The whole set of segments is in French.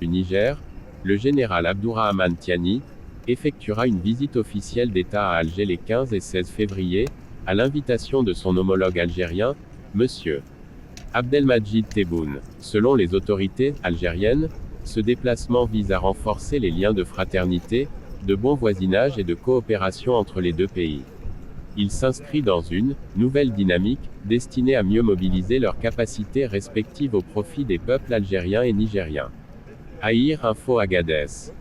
Niger, le général Abdourahmane Tiani, effectuera une visite officielle d'État à Alger les 15 et 16 février, à l'invitation de son homologue algérien, M. Abdelmadjid Tebboune. Selon les autorités algériennes, ce déplacement vise à renforcer les liens de fraternité, de bon voisinage et de coopération entre les deux pays. Il s'inscrit dans une nouvelle dynamique, destinée à mieux mobiliser leurs capacités respectives au profit des peuples algériens et nigériens. Aïr Info Agadez.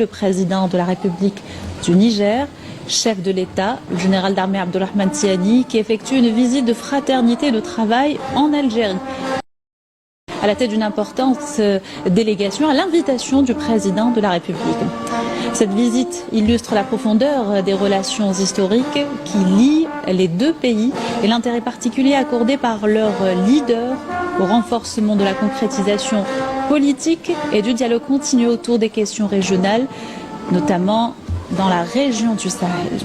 Le président de la République du Niger, chef de l'État, le général d'armée Abdourahmane Tiani, qui effectue une visite de fraternité et de travail en Algérie, à la tête d'une importante délégation à l'invitation du président de la République. Cette visite illustre la profondeur des relations historiques qui lient les deux pays et l'intérêt particulier accordé par leurs leaders au renforcement de la concrétisation politique et du dialogue continu autour des questions régionales, notamment dans la région du Sahel.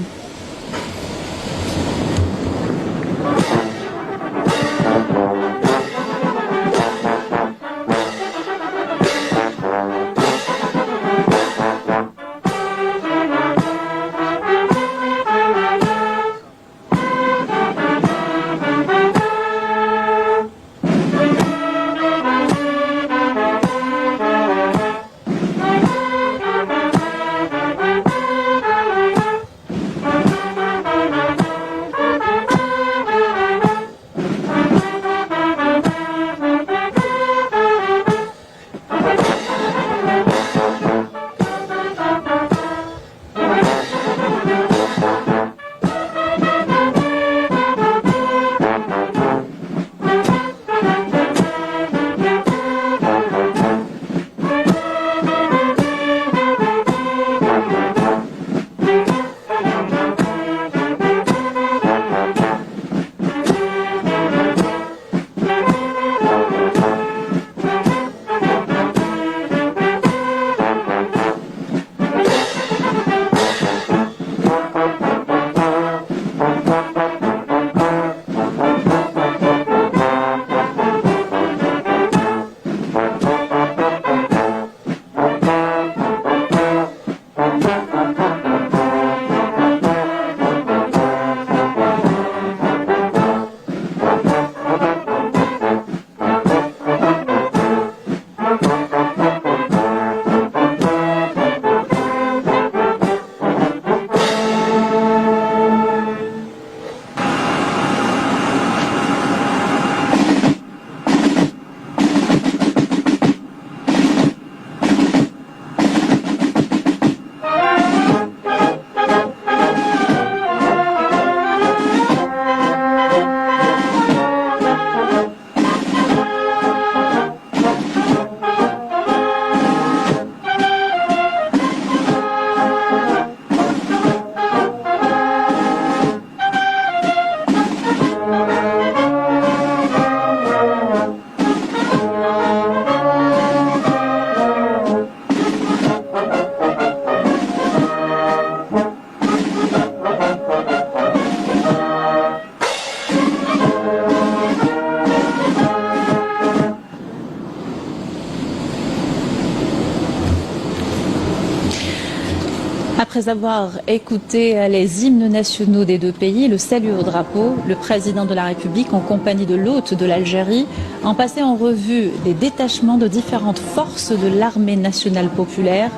Après avoir écouté les hymnes nationaux des deux pays, le salut au drapeau, le président de la République, en compagnie de l'hôte de l'Algérie, ont passé en revue les détachements de différentes forces de l'armée nationale populaire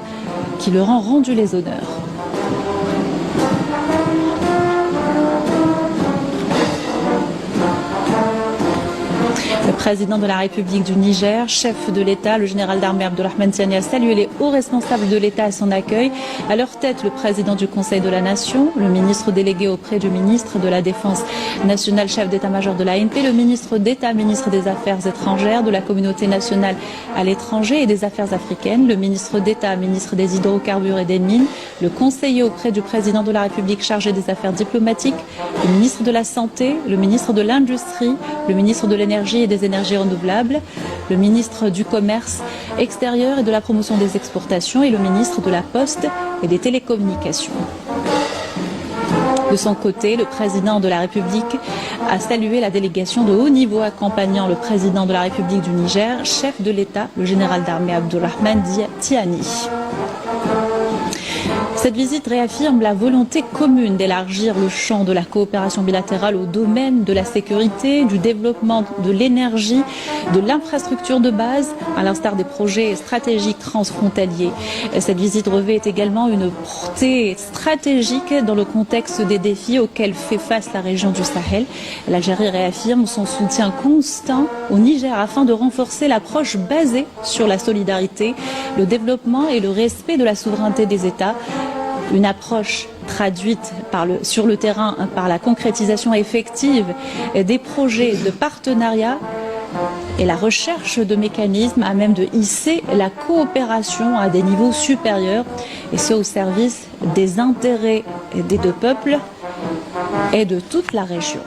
qui leur ont rendu les honneurs. Le président de la République du Niger, chef de l'État, le général d'armée Abdurrahmane Tiani, a salué les hauts responsables de l'État à son accueil. À leur tête, le président du Conseil de la Nation, le ministre délégué auprès du ministre de la Défense nationale, chef d'état-major de l'ANP, le ministre d'État, ministre des Affaires étrangères, de la communauté nationale à l'étranger et des Affaires africaines, le ministre d'État, ministre des hydrocarbures et des mines, le conseiller auprès du président de la République chargé des affaires diplomatiques, le ministre de la Santé, le ministre de l'Industrie, le ministre de l'Énergie et des énergies renouvelables, le ministre du Commerce extérieur et de la promotion des exportations et le ministre de la Poste et des télécommunications. De son côté, le président de la République a salué la délégation de haut niveau accompagnant le président de la République du Niger, chef de l'État, le général d'armée Abdurrahmane Tiani. Cette visite réaffirme la volonté commune d'élargir le champ de la coopération bilatérale au domaine de la sécurité, du développement de l'énergie, de l'infrastructure de base, à l'instar des projets stratégiques transfrontaliers. Cette visite revêt également une portée stratégique dans le contexte des défis auxquels fait face la région du Sahel. L'Algérie réaffirme son soutien constant au Niger afin de renforcer l'approche basée sur la solidarité, le développement et le respect de la souveraineté des États. Une approche traduite sur le terrain par la concrétisation effective des projets de partenariat et la recherche de mécanismes à même de hisser la coopération à des niveaux supérieurs, et ce au service des intérêts des deux peuples et de toute la région.